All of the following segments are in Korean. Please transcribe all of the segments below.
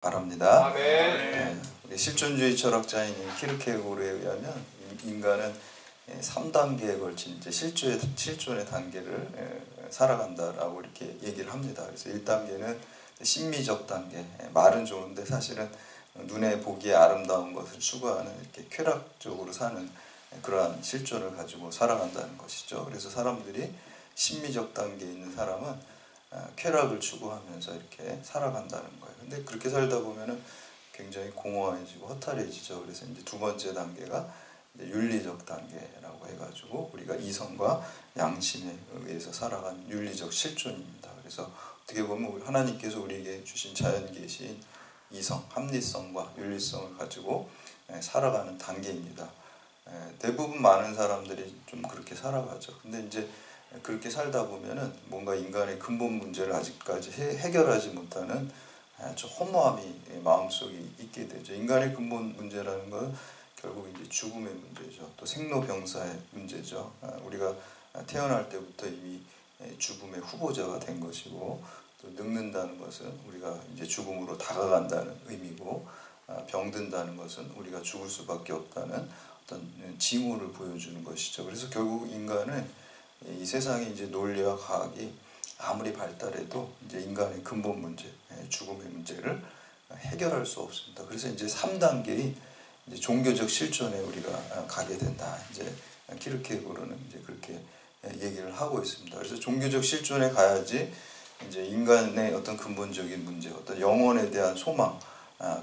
바랍니다. 아멘. 우리 실존주의 철학자인 키르케고르에 의하면 인간은 3단계에 걸친 이제 실존의 단계를 살아간다라고 이렇게 얘기를 합니다. 그래서 1단계는 심미적 단계, 말은 좋은데 사실은 눈에 보기에 아름다운 것을 추구하는 이렇게 쾌락적으로 사는 그러한 실존을 가지고 살아간다는 것이죠. 그래서 사람들이 심미적 단계에 있는 사람은 쾌락을 추구하면서 이렇게 살아간다는 거예요. 근데 그렇게 살다 보면은 굉장히 공허해지고 허탈해지죠. 그래서 이제 두 번째 단계가 이제 윤리적 단계라고 해가지고 우리가 이성과 양심에 의해서 살아가는 윤리적 실존입니다. 그래서 어떻게 보면 하나님께서 우리에게 주신 자연 계시인 이성, 합리성과 윤리성을 가지고 살아가는 단계입니다. 대부분 많은 사람들이 좀 그렇게 살아가죠. 근데 이제 그렇게 살다 보면은 뭔가 인간의 근본 문제를 아직까지 해결하지 못하는 아주 허무함이 마음속에 있게 되죠. 인간의 근본 문제라는 건 결국 이제 죽음의 문제죠. 또 생로병사의 문제죠. 우리가 태어날 때부터 이미 죽음의 후보자가 된 것이고, 또 늙는다는 것은 우리가 이제 죽음으로 다가간다는 의미고, 병든다는 것은 우리가 죽을 수밖에 없다는 어떤 징후를 보여주는 것이죠. 그래서 결국 인간은 이 세상의 이제 논리와 과학이 아무리 발달해도 이제 인간의 근본 문제, 죽음의 문제를 해결할 수 없습니다. 그래서 이제 3단계인 이제 종교적 실존에 우리가 가게 된다. 이제 키르케고르는 이제 그렇게 얘기를 하고 있습니다. 그래서 종교적 실존에 가야지 이제 인간의 어떤 근본적인 문제, 어떤 영혼에 대한 소망,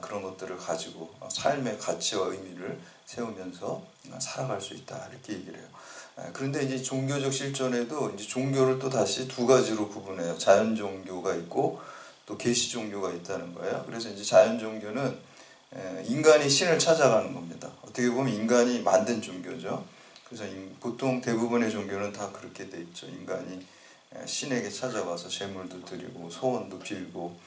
그런 것들을 가지고 삶의 가치와 의미를 세우면서 살아갈 수 있다. 이렇게 얘기를 해요. 그런데 이제 종교적 실존에도 이제 종교를 또 다시 두 가지로 구분해요. 자연 종교가 있고 또 계시 종교가 있다는 거예요. 그래서 이제 자연 종교는 인간이 신을 찾아가는 겁니다. 어떻게 보면 인간이 만든 종교죠. 그래서 보통 대부분의 종교는 다 그렇게 돼 있죠. 인간이 신에게 찾아가서 제물도 드리고 소원도 빌고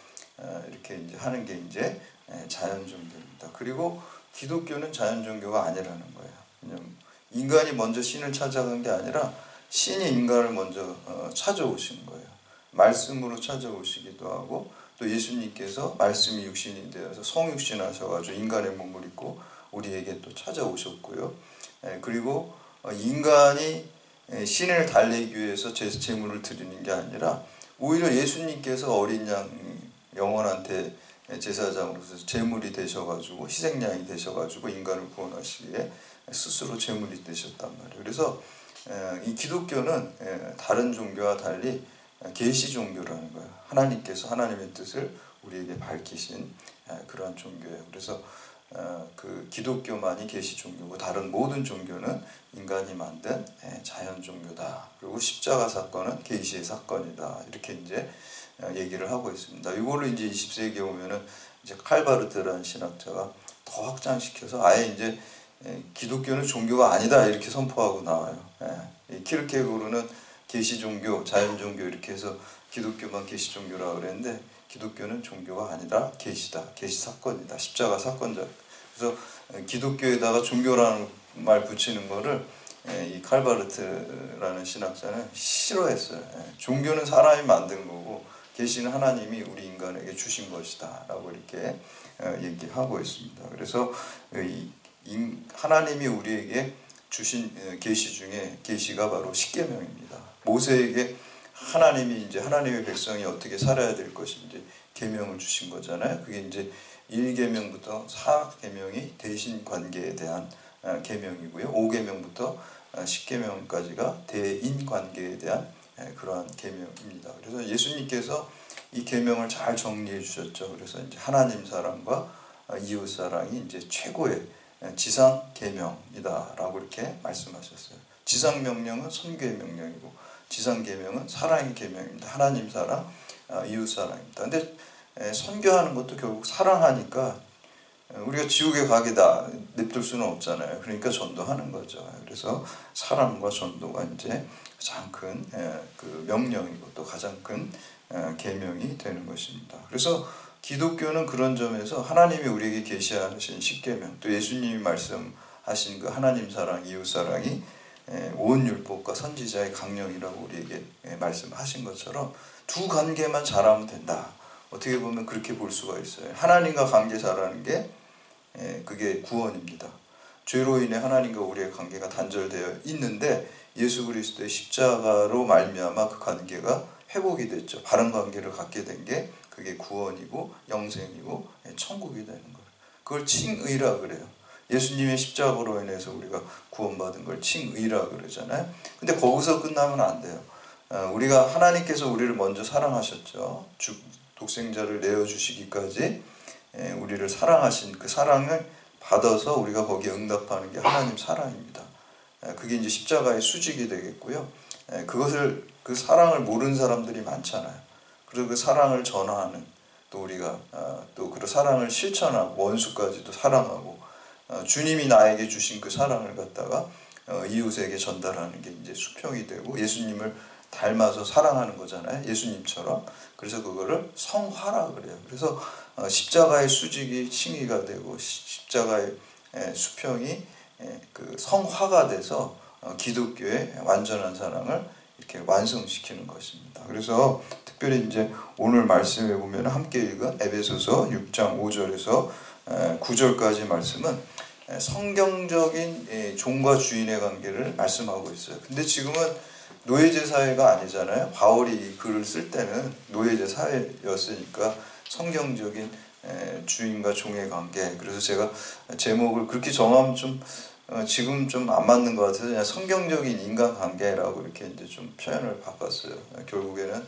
이렇게 이제 하는 게 이제 자연 종교입니다. 그리고 기독교는 자연 종교가 아니라는 거예요. 왜냐면 인간이 먼저 신을 찾아간 게 아니라 신이 인간을 먼저 찾아오신 거예요. 말씀으로 찾아오시기도 하고, 또 예수님께서 말씀이 육신이 되어서 성육신 하셔가지고 인간의 몸을 입고 우리에게 또 찾아오셨고요. 그리고 인간이 신을 달래기 위해서 제물을 드리는 게 아니라 오히려 예수님께서 어린 양 영혼한테 제사장으로서 제물이 되셔가지고 희생양이 되셔가지고 인간을 구원하시기에 스스로 제물이 되셨단 말이에요. 그래서 이 기독교는 다른 종교와 달리 계시 종교라는 거예요. 하나님께서 하나님의 뜻을 우리에게 밝히신 그러한 종교예요. 그래서 그 기독교만이 계시 종교고 다른 모든 종교는 인간이 만든 자연 종교다. 그리고 십자가 사건은 계시의 사건이다. 이렇게 이제 얘기를 하고 있습니다. 이거를 이제 20세기에 오면은 이제 칼바르트라는 신학자가 더 확장시켜서 아예 이제 기독교는 종교가 아니다 이렇게 선포하고 나와요. 키르케고르는 계시 종교, 자연 종교 이렇게 해서 기독교만 계시 종교라고 그랬는데 기독교는 종교가 아니라 계시다, 계시 사건이다, 십자가 사건자. 그래서 기독교에다가 종교라는 말 붙이는 거를 이 칼바르트라는 신학자는 싫어했어요. 종교는 사람이 만든 거고 계시는 하나님이 우리 인간에게 주신 것이다 라고 이렇게 얘기하고 있습니다. 그래서 하나님이 우리에게 주신 계시 중에 계시가 바로 십계명입니다. 모세에게 하나님이 이제 하나님의 백성이 어떻게 살아야 될 것인지 계명을 주신 거잖아요. 그게 이제 1계명부터 4계명이 대신 관계에 대한 계명이고요. 5계명부터 10계명까지가 대인 관계에 대한 그러한 계명입니다. 그래서 예수님께서 이 계명을 잘 정리해 주셨죠. 그래서 이제 하나님 사랑과 이웃 사랑이 이제 최고의 지상 계명이다라고 이렇게 말씀하셨어요. 지상 명령은 선교의 명령이고 지상 계명은 사랑의 계명입니다. 하나님 사랑, 이웃 사랑입니다. 근데 선교하는 것도 결국 사랑하니까 우리가 지옥에 가게다 냅둘 수는 없잖아요. 그러니까 전도하는 거죠. 그래서 사랑과 전도가 이제 가장 큰 그 명령이고 또 가장 큰 계명이 되는 것입니다. 그래서 기독교는 그런 점에서 하나님이 우리에게 계시하신 십계명, 또 예수님이 말씀하신 그 하나님 사랑, 이웃 사랑이 온 율법과 선지자의 강령이라고 우리에게 말씀하신 것처럼 두 관계만 잘하면 된다. 어떻게 보면 그렇게 볼 수가 있어요. 하나님과 관계 잘하는 게 그게 구원입니다. 죄로 인해 하나님과 우리의 관계가 단절되어 있는데 예수 그리스도의 십자가로 말미암아 그 관계가 회복이 됐죠. 바른 관계를 갖게 된 게 그게 구원이고 영생이고 천국이 되는 거예요. 그걸 칭의라 그래요. 예수님의 십자가로 인해서 우리가 구원받은 걸 칭의라 그러잖아요. 근데 거기서 끝나면 안 돼요. 우리가 하나님께서 우리를 먼저 사랑하셨죠. 독생자를 내어주시기까지 우리를 사랑하신 그 사랑을 받아서 우리가 거기에 응답하는 게 하나님 사랑입니다. 그게 이제 십자가의 수직이 되겠고요. 그 사랑을 모르는 사람들이 많잖아요. 그리고 그 사랑을 전하는 또 우리가 또 그 사랑을 실천하고 원수까지도 사랑하고 주님이 나에게 주신 그 사랑을 갖다가 이웃에게 전달하는 게 이제 수평이 되고 예수님을 닮아서 사랑하는 거잖아요. 예수님처럼. 그래서 그거를 성화라 그래요. 그래서 십자가의 수직이 칭의가 되고 십자가의 수평이 그 성화가 돼서 기독교의 완전한 사랑을 이렇게 완성시키는 것입니다. 그래서 특별히 이제 오늘 말씀에 보면 함께 읽은 에베소서 6장 5절에서 9절까지 말씀은 성경적인 종과 주인의 관계를 말씀하고 있어요. 근데 지금은 노예제 사회가 아니잖아요. 바울이 글을 쓸 때는 노예제 사회였으니까 성경적인 주인과 종의 관계. 그래서 제가 제목을 그렇게 정하면 좀 지금 좀 안 맞는 것 같아서 그냥 성경적인 인간관계라고 이렇게 이제 좀 표현을 바꿨어요. 결국에는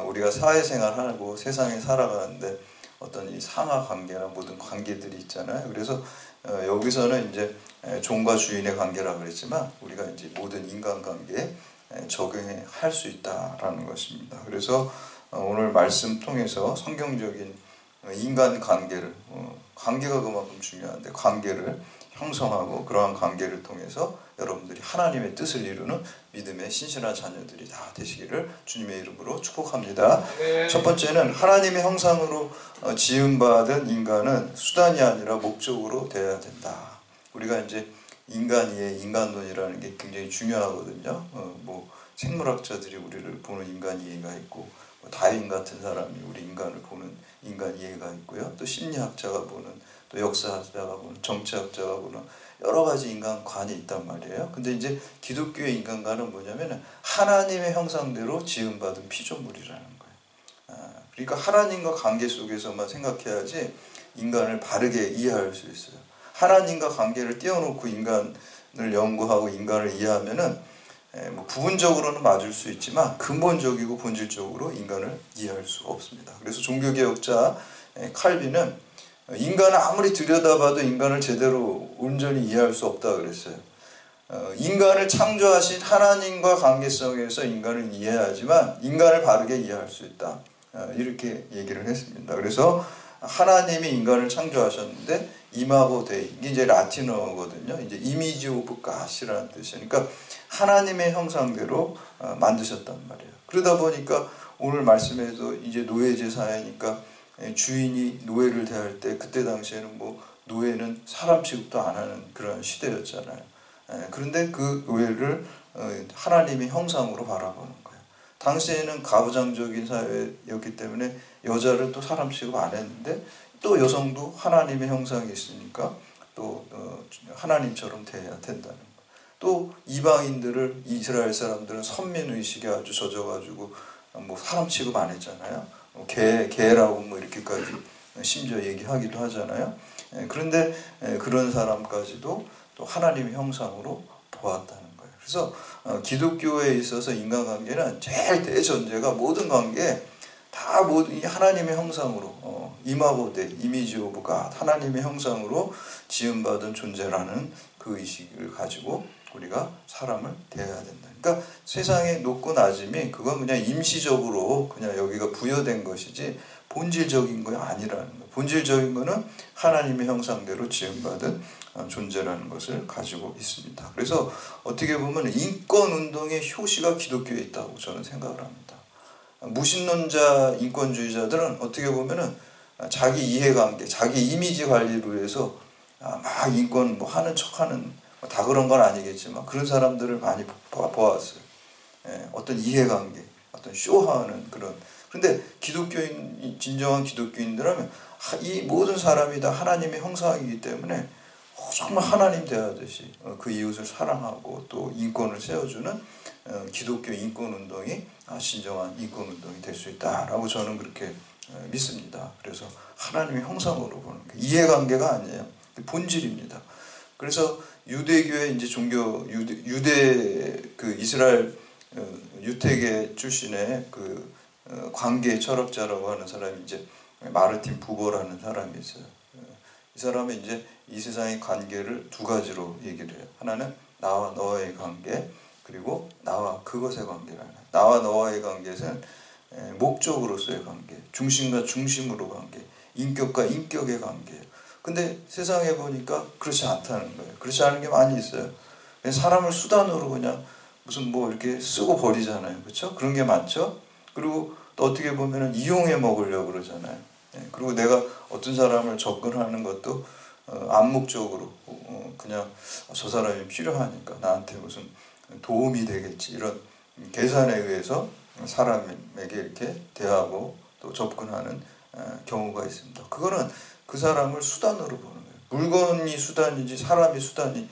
우리가 사회생활하고 세상에 살아가는데 어떤 이 상하관계나 모든 관계들이 있잖아요. 그래서 여기서는 이제 종과 주인의 관계라고 그랬지만 우리가 이제 모든 인간관계에 적용할 수 있다라는 것입니다. 그래서 오늘 말씀 통해서 성경적인 인간관계를 관계가 그만큼 중요한데 관계를 형성하고 그러한 관계를 통해서 여러분들이 하나님의 뜻을 이루는 믿음의 신실한 자녀들이 다 되시기를 주님의 이름으로 축복합니다. 네. 첫 번째는 하나님의 형상으로 지음받은 인간은 수단이 아니라 목적으로 되어야 된다. 우리가 이제 인간이의 인간론이라는 게 굉장히 중요하거든요. 뭐 생물학자들이 우리를 보는 인간 이해가 있고 다윈 같은 사람이 우리 인간을 보는 인간 이해가 있고요. 또 심리학자가 보는 또 역사학자가 보는 정치학자가 보는 여러 가지 인간관이 있단 말이에요. 근데 이제 기독교의 인간관은 뭐냐면 하나님의 형상대로 지음받은 피조물이라는 거예요. 그러니까 하나님과 관계 속에서만 생각해야지 인간을 바르게 이해할 수 있어요. 하나님과 관계를 띄워놓고 인간을 연구하고 인간을 이해하면은 뭐 부분적으로는 맞을 수 있지만 근본적이고 본질적으로 인간을 이해할 수가 없습니다. 그래서 종교개혁자 칼빈은 인간을 아무리 들여다봐도 인간을 제대로 온전히 이해할 수 없다 그랬어요. 인간을 창조하신 하나님과 관계성에서 인간을 이해하지만 인간을 바르게 이해할 수 있다. 이렇게 얘기를 했습니다. 그래서 하나님이 인간을 창조하셨는데 이마고 데이, 이게 이제 라틴어거든요. 이제 이미지 오브 갓이라는 뜻이에요. 그러니까 하나님의 형상대로 만드셨단 말이에요. 그러다 보니까 오늘 말씀에도 이제 노예제 사회니까 주인이 노예를 대할 때 그때 당시에는 뭐 노예는 사람 취급도 안 하는 그런 시대였잖아요. 그런데 그 노예를 하나님의 형상으로 바라보는 거예요. 당시에는 가부장적인 사회였기 때문에 여자를 또 사람 취급 안 했는데 또 여성도 하나님의 형상이 있으니까 또 하나님처럼 돼야 된다는 거예요. 또 이방인들을 이스라엘 사람들은 선민의식에 아주 젖어가지고 뭐 사람 취급 안 했잖아요. 개라고 뭐 이렇게까지 심지어 얘기하기도 하잖아요. 그런데 그런 사람까지도 또 하나님의 형상으로 보았다는 거예요. 그래서 기독교에 있어서 인간관계는 제일 대전제가 모든 관계에 다 모든 하나님의 형상으로 이마고데 이미지 오브 갓 하나님의 형상으로 지음받은 존재라는 그 의식을 가지고 우리가 사람을 대해야 된다. 그러니까 세상의 높고 낮음이 그건 그냥 임시적으로 그냥 여기가 부여된 것이지 본질적인 거 아니라는 거예요. 본질적인 거는 하나님의 형상대로 지음받은 존재라는 것을 가지고 있습니다. 그래서 어떻게 보면 인권운동의 효시가 기독교에 있다고 저는 생각을 합니다. 무신론자 인권주의자들은 어떻게 보면은 자기 이해관계, 자기 이미지 관리로 해서 막 인권 뭐 하는 척하는 다 그런 건 아니겠지만 그런 사람들을 많이 보았어요. 어떤 이해관계, 어떤 쇼하는 그런 그런데 진정한 기독교인들하면 이 모든 사람이 다 하나님의 형상이기 때문에 정말 하나님 대하듯이 그 이웃을 사랑하고 또 인권을 세워주는 기독교 인권운동이 진정한 인권운동이 될 수 있다라고 저는 그렇게 믿습니다. 그래서 하나님의 형상으로 보는 게 이해관계가 아니에요. 본질입니다. 그래서 유대교의 이제 유대 그 이스라엘 유태계 출신의 그 관계 철학자라고 하는 사람이 이제 마르틴 부버라는 사람이 있어요. 이 사람은 이제 이 세상의 관계를 두 가지로 얘기를 해요. 하나는 나와 너와의 관계, 그리고 나와 그것의 관계라는. 나와 너와의 관계는 목적으로서의 관계, 중심과 중심으로 관계, 인격과 인격의 관계예요. 근데 세상에 보니까 그렇지 않다는 거예요. 그렇지 않은 게 많이 있어요. 사람을 수단으로 그냥 무슨 뭐 이렇게 쓰고 버리잖아요. 그렇죠? 그런 게 많죠. 그리고 또 어떻게 보면은 이용해 먹으려고 그러잖아요. 그리고 내가 어떤 사람을 접근하는 것도 암묵적으로 그냥 저 사람이 필요하니까 나한테 무슨 도움이 되겠지 이런 계산에 의해서 사람에게 이렇게 대하고 또 접근하는 경우가 있습니다. 그거는 그 사람을 수단으로 보는 거예요. 물건이 수단이지 사람이 수단이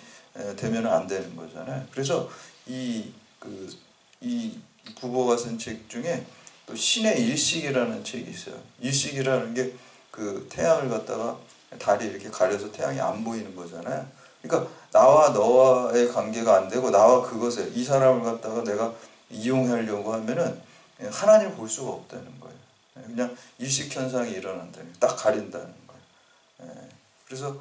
되면 안 되는 거잖아요. 그래서 이 부보가 쓴 책 중에 또 신의 일식이라는 책이 있어요. 일식이라는 게 그 태양을 갖다가 달이 이렇게 가려서 태양이 안 보이는 거잖아요. 그러니까 나와 너와의 관계가 안 되고 나와 그것에 이 사람을 갖다가 내가 이용하려고 하면은 하나님을 볼 수가 없다는 거예요. 그냥 일식 현상이 일어난다는 거예요. 딱 가린다는 거예요. 그래서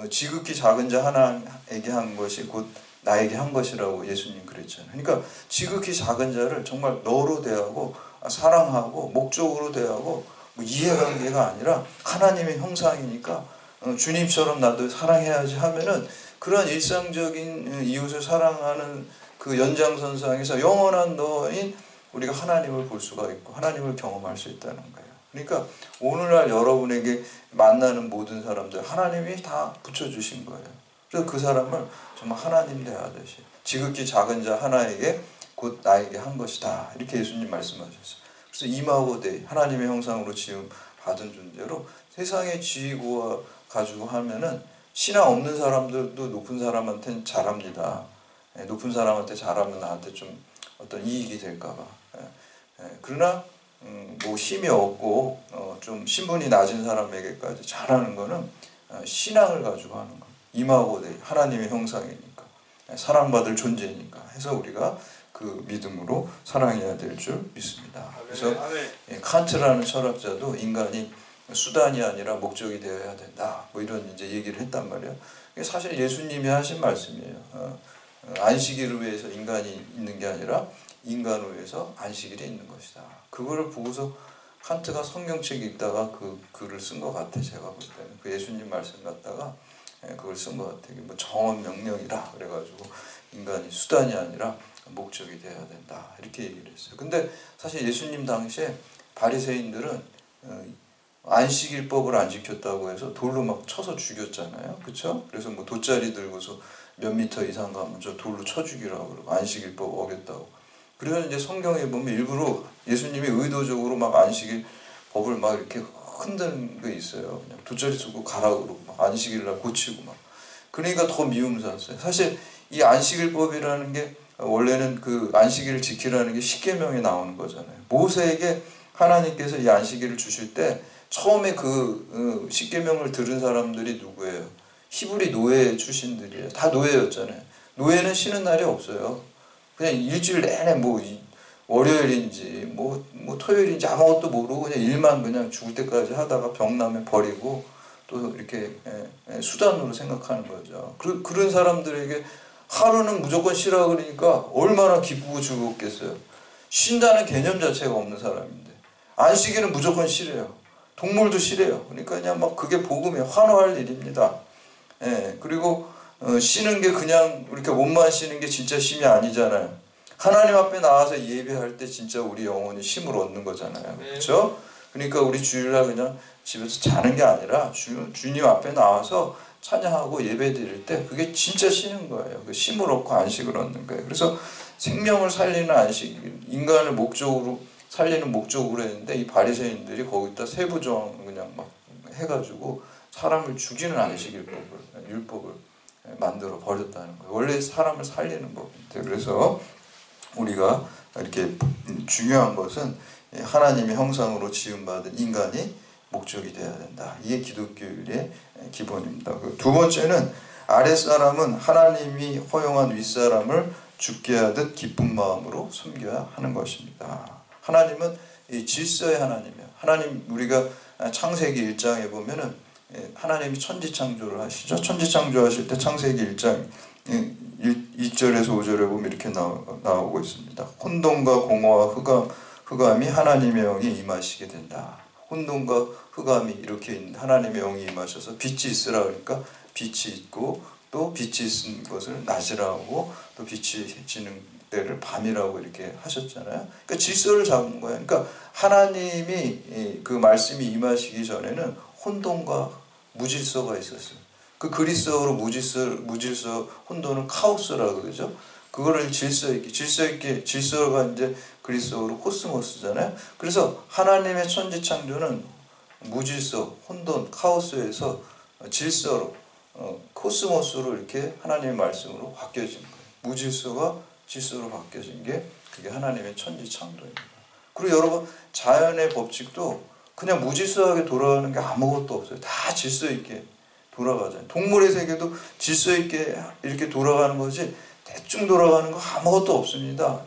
지극히 작은 자 하나에게 한 것이 곧 나에게 한 것이라고 예수님 그랬잖아요. 그러니까 지극히 작은 자를 정말 너로 대하고 사랑하고 목적으로 대하고 뭐 이해관계가 아니라 하나님의 형상이니까 주님처럼 나도 사랑해야지 하면은 그런 일상적인 이웃을 사랑하는 그 연장선상에서 영원한 너인 우리가 하나님을 볼 수가 있고 하나님을 경험할 수 있다는 거예요. 그러니까 오늘날 여러분에게 만나는 모든 사람들 하나님이 다 붙여주신 거예요. 그래서 그 사람을 정말 하나님 대하듯이 지극히 작은 자 하나에게 곧 나에게 한 것이다. 이렇게 예수님 말씀하셨어요. 그래서 임하고 대 하나님의 형상으로 지음 받은 존재로 세상의 지위고 가지고 하면은 신앙 없는 사람들도 높은 사람한테는 잘합니다. 높은 사람한테 잘하면 나한테 좀 어떤 이익이 될까봐. 그러나 뭐 힘이 없고 좀 신분이 낮은 사람에게까지 잘하는 거는 신앙을 가지고 하는 거. 임하고 대 하나님의 형상이니까 사랑받을 존재니까 해서 우리가 그 믿음으로 사랑해야 될 줄 믿습니다. 그래서 칸트라는 철학자도 인간이 수단이 아니라 목적이 되어야 된다. 뭐 이런 이제 얘기를 했단 말이에요. 이게 사실 예수님이 하신 말씀이에요. 안식일을 위해서 인간이 있는 게 아니라 인간을 위해서 안식일이 있는 것이다. 그거를 보고서 칸트가 성경책 읽다가 그 글을 쓴 것 같아. 제가 볼 때는 그 예수님 말씀 갖다가 그걸 쓴 것 같아요. 뭐 정원 명령이라 그래가지고 인간이 수단이 아니라 목적이 돼야 된다 이렇게 얘기를 했어요. 근데 사실 예수님 당시에 바리새인들은 안식일법을 안 지켰다고 해서 돌로 막 쳐서 죽였잖아요. 그렇죠? 그래서 뭐 돗자리 들고서 몇 미터 이상 가면 저 돌로 쳐 죽이라고 그러고 안식일법 어겼다고. 그래서 이제 성경에 보면 일부러 예수님이 의도적으로 막 안식일 법을 막 이렇게 흔드는 게 있어요. 그냥 돗자리 쓰고 가라 그러고 막 안식일날 고치고 막. 그러니까 더 미움 샀어요. 사실 이 안식일법이라는 게 원래는 그 안식일을 지키라는 게 십계명에 나오는 거잖아요. 모세에게 하나님께서 이 안식일을 주실 때 처음에 그 십계명을 들은 사람들이 누구예요? 히브리 노예 출신들이에요. 다 노예였잖아요. 노예는 쉬는 날이 없어요. 그냥 일주일 내내 뭐 월요일인지 뭐 토요일인지 아무것도 모르고 그냥 일만 그냥 죽을 때까지 하다가 병나면 버리고 또 이렇게 수단으로 생각하는 거죠. 그런 사람들에게 하루는 무조건 쉬라 그러니까 얼마나 기쁘고 즐겁겠어요. 쉰다는 개념 자체가 없는 사람인데 안식일은 무조건 쉬래요. 동물도 쉬래요. 그러니까 그냥 막 그게 복음이에요. 환호할 일입니다. 그리고 쉬는 게 그냥 이렇게 몸만 쉬는 게 진짜 쉼이 아니잖아요. 하나님 앞에 나와서 예배할 때 진짜 우리 영혼이 쉼을 얻는 거잖아요. 그렇죠? 그러니까 우리 주일날 그냥 집에서 자는 게 아니라 주님 앞에 나와서 찬양하고 예배 드릴 때 그게 진짜 쉬는 거예요. 그 쉼을 얻고 안식을 얻는 거예요. 그래서 생명을 살리는 안식, 인간을 목적으로 살리는 목적으로 했는데 이 바리새인들이 거기다 세부 조항 그냥 막 해가지고 사람을 죽이는 안식일법을 율법을 만들어 버렸다는 거예요. 원래 사람을 살리는 법인데 그래서 우리가 이렇게 중요한 것은 하나님의 형상으로 지음받은 인간이 목적이 되어야 된다. 이게 기독교의 기본입니다. 두 번째는 아랫사람은 하나님이 허용한 윗사람을 죽게 하듯 기쁜 마음으로 섬겨야 하는 것입니다. 하나님은 이 질서의 하나님이에요. 하나님 우리가 창세기 1장에 보면은 하나님이 천지창조를 하시죠. 천지창조하실 때 창세기 1장 1절에서 5절에 보면 이렇게 나오고 있습니다. 혼돈과 공허와 흑암이 하나님의 영이 임하시게 된다. 혼돈과 흑암이 이렇게 있는데 하나님의 영이 임하셔서 빛이 있으라 그러니까 빛이 있고 또 빛이 있는 것을 낮이라고 또 빛이 지는 때를 밤이라고 이렇게 하셨잖아요. 그러니까 질서를 잡은 거예요. 그러니까 하나님이 그 말씀이 임하시기 전에는 혼돈과 무질서가 있었어요. 그 그리스어로 무질서 혼돈은 카오스라고 그러죠. 그거를 질서 있게 질서가 이제 그리스어로 코스모스잖아요. 그래서 하나님의 천지 창조는 무질서, 혼돈, 카오스에서 질서로 코스모스로 이렇게 하나님의 말씀으로 바뀌어진 거예요. 무질서가 질서로 바뀌어진 게 그게 하나님의 천지 창조입니다. 그리고 여러분 자연의 법칙도 그냥 무질서하게 돌아가는 게 아무것도 없어요. 다 질서 있게 돌아가잖아요. 동물의 세계도 질서 있게 이렇게 돌아가는 거지 대충 돌아가는 거 아무것도 없습니다.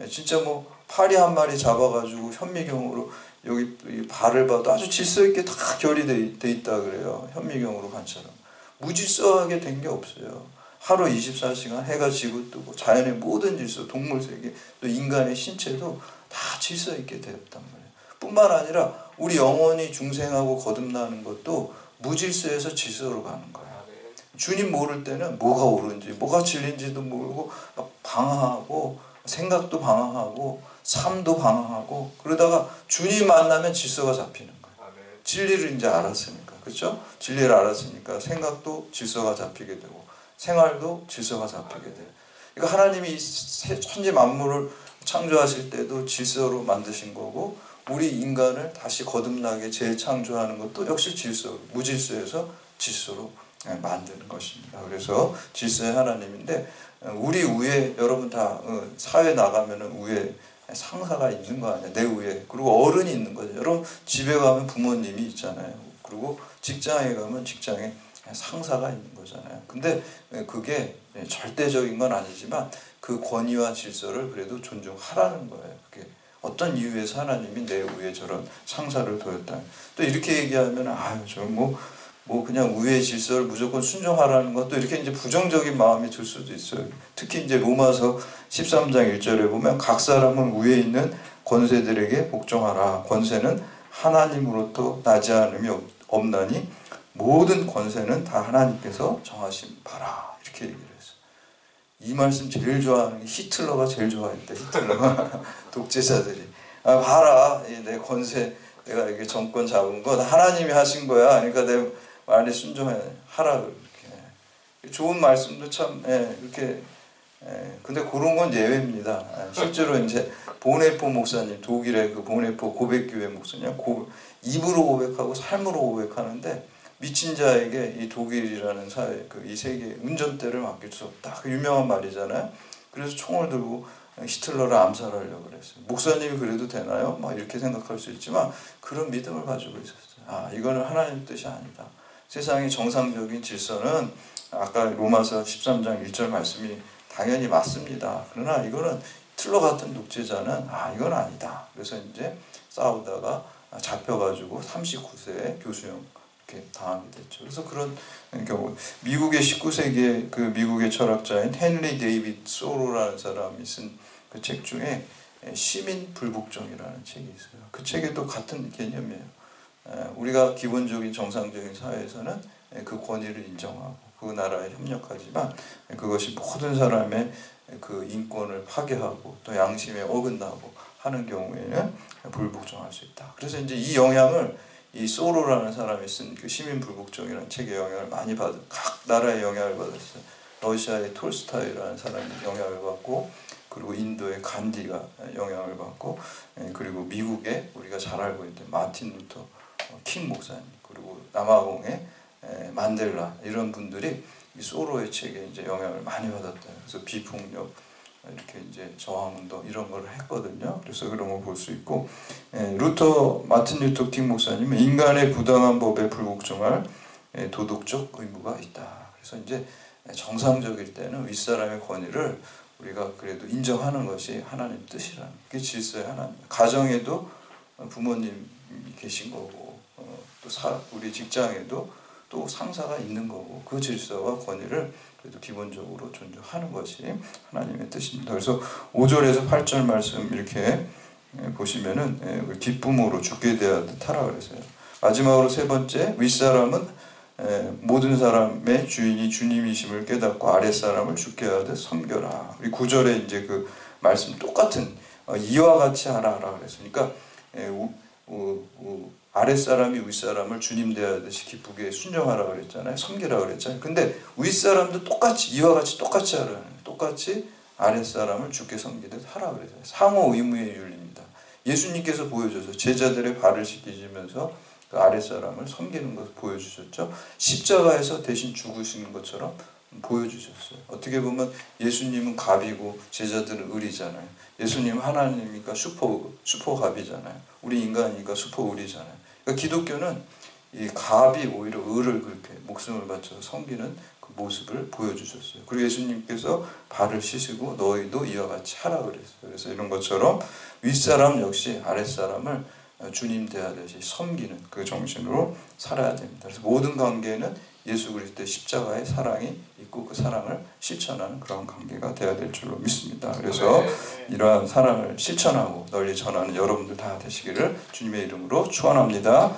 진짜 뭐 파리 한 마리 잡아가지고 현미경으로 여기 발을 봐도 아주 질서 있게 다 결이 돼 있다 그래요. 현미경으로 관찰하면 무질서하게 된 게 없어요. 하루 24시간 해가 지고 뜨고 자연의 모든 질서, 동물 세계, 또 인간의 신체도 다 질서 있게 되었단 말이에요. 뿐만 아니라 우리 영혼이 중생하고 거듭나는 것도 무질서에서 질서로 가는 거예요. 주님 모를 때는 뭐가 옳은지 뭐가 진리인지도 모르고 막 방황하고 생각도 방황하고 삶도 방황하고 그러다가 주님 만나면 질서가 잡히는 거예요. 진리를 이제 알았으니까. 그렇죠? 진리를 알았으니까 생각도 질서가 잡히게 되고 생활도 질서가 잡히게 돼요. 그러니까 하나님이 이 천지 만물을 창조하실 때도 질서로 만드신 거고 우리 인간을 다시 거듭나게 재창조하는 것도 역시 질서, 무질서에서 질서로 만드는 것입니다. 그래서 질서의 하나님인데 우리 위에 여러분 다 사회 나가면은 위에 상사가 있는 거 아니야. 내 위에. 그리고 어른이 있는 거죠. 여러분 집에 가면 부모님이 있잖아요. 그리고 직장에 가면 직장에 상사가 있는 거잖아요. 근데 그게 절대적인 건 아니지만 그 권위와 질서를 그래도 존중하라는 거예요. 그게 어떤 이유에서 하나님이 내 위에 저런 상사를 뒀다. 또 이렇게 얘기하면 아유 저 뭐 그냥 위의 질서를 무조건 순종하라는 것도 이렇게 이제 부정적인 마음이 들 수도 있어요. 특히 이제 로마서 13장 1절에 보면 각 사람은 위에 있는 권세들에게 복종하라. 권세는 하나님으로부터 나지 않음이 없나니 모든 권세는 다 하나님께서 정하신 바라. 이렇게 얘기를 했어요. 이 말씀 제일 좋아하는 게 히틀러가 제일 좋아했대. 히틀러가 독재자들이 봐라 내 권세 내가 이게 정권 잡은 거 하나님이 하신 거야. 그러니까 내 말에 순종하라 이렇게 좋은 말씀도 참 이렇게 근데 그런 건 예외입니다. 실제로 이제 보네포 목사님 독일의 그 보네포 고백교회 목사님 입으로 고백하고 삶으로 고백하는데 미친 자에게 이 독일이라는 사회 이 세계 운전대를 맡길 수 없다. 그 유명한 말이잖아요. 그래서 총을 들고 히틀러를 암살하려고 그랬어요. 목사님이 그래도 되나요? 막 이렇게 생각할 수 있지만 그런 믿음을 가지고 있었어요. 아 이거는 하나님 뜻이 아니다. 세상의 정상적인 질서는 아까 로마서 13장 1절 말씀이 당연히 맞습니다. 그러나 이거는 히틀러 같은 독재자는 이건 아니다. 그래서 이제 싸우다가 잡혀가지고 39세에 교수형 이렇게 당하게 됐죠. 그래서 그런 경우 미국의 19세기의 그 미국의 철학자인 헨리 데이빗 소로라는 사람이 쓴 그 책 중에 시민 불복종이라는 책이 있어요. 그 책에도 같은 개념이에요. 우리가 기본적인 정상적인 사회에서는 그 권위를 인정하고 그 나라에 협력하지만 그것이 모든 사람의 그 인권을 파괴하고 또 양심에 어긋나고 하는 경우에는 불복종할 수 있다. 그래서 이제 이 영향을 이 소로라는 사람이 쓴 그 시민 불복종이라는 책의 영향을 많이 각 나라의 영향을 받았어요. 러시아의 톨스타이라는 사람이 영향을 받고 그 그리고 인도의 간디가 영향을 받고, 그리고 미국에 우리가 잘 알고 있는 마틴 루터 킹 목사님, 그리고 남아공의 만델라, 이런 분들이 이 소로의 책에 이제 영향을 많이 받았다. 그래서 비폭력, 이렇게 이제 저항운동 이런 걸 했거든요. 그래서 그런 걸 볼 수 있고, 마틴 루터 킹 목사님은 인간의 부당한 법에 불복종할 도덕적 의무가 있다. 그래서 이제 정상적일 때는 윗사람의 권위를 우리가 그래도 인정하는 것이 하나님 뜻이라는, 그게 질서의 하나님. 가정에도 부모님이 계신 거고, 또 우리 직장에도 또 상사가 있는 거고, 그 질서와 권위를 그래도 기본적으로 존중하는 것이 하나님의 뜻입니다. 그래서 5절에서 8절 말씀 이렇게 보시면은 기쁨으로 죽게 대하듯 하라 그랬어요. 마지막으로 세 번째, 윗사람은 모든 사람의 주인이 주님이심을 깨닫고 아랫사람을 죽게 하듯 섬겨라. 우리 9절에 이제 그 말씀 똑같은 이와 같이 하라 그랬으니까, 아랫사람이 윗사람을 주님 대하듯이 기쁘게 순종하라 그랬잖아요. 섬기라 그랬잖아요. 근데 윗사람도 똑같이 이와 같이 똑같이 하라는, 똑같이 아랫사람을 주께 섬기듯 하라 그랬어요. 상호 의무의 윤리입니다. 예수님께서 보여줘서 제자들의 발을 씻기시면서 그 아랫사람을 섬기는 것을 보여주셨죠. 십자가에서 대신 죽으시는 것처럼 보여주셨어요. 어떻게 보면 예수님은 갑이고 제자들은 을이잖아요. 예수님은 하나님이니까 슈퍼갑이잖아요. 우리 인간이니까 슈퍼을이잖아요. 그러니까 기독교는 이 갑이 오히려 을을 그렇게 목숨을 바쳐서 섬기는 그 모습을 보여주셨어요. 그리고 예수님께서 발을 씻으고 너희도 이와 같이 하라 그랬어요. 그래서 이런 것처럼 윗사람 역시 아랫사람을 주님 대하듯이 섬기는 그 정신으로 살아야 됩니다. 그래서 모든 관계는 예수 그리스도의 십자가의 사랑이 있고 그 사랑을 실천하는 그런 관계가 되어야 될 줄로 믿습니다. 그래서 이러한 사랑을 실천하고 널리 전하는 여러분들 다 되시기를 주님의 이름으로 축원합니다.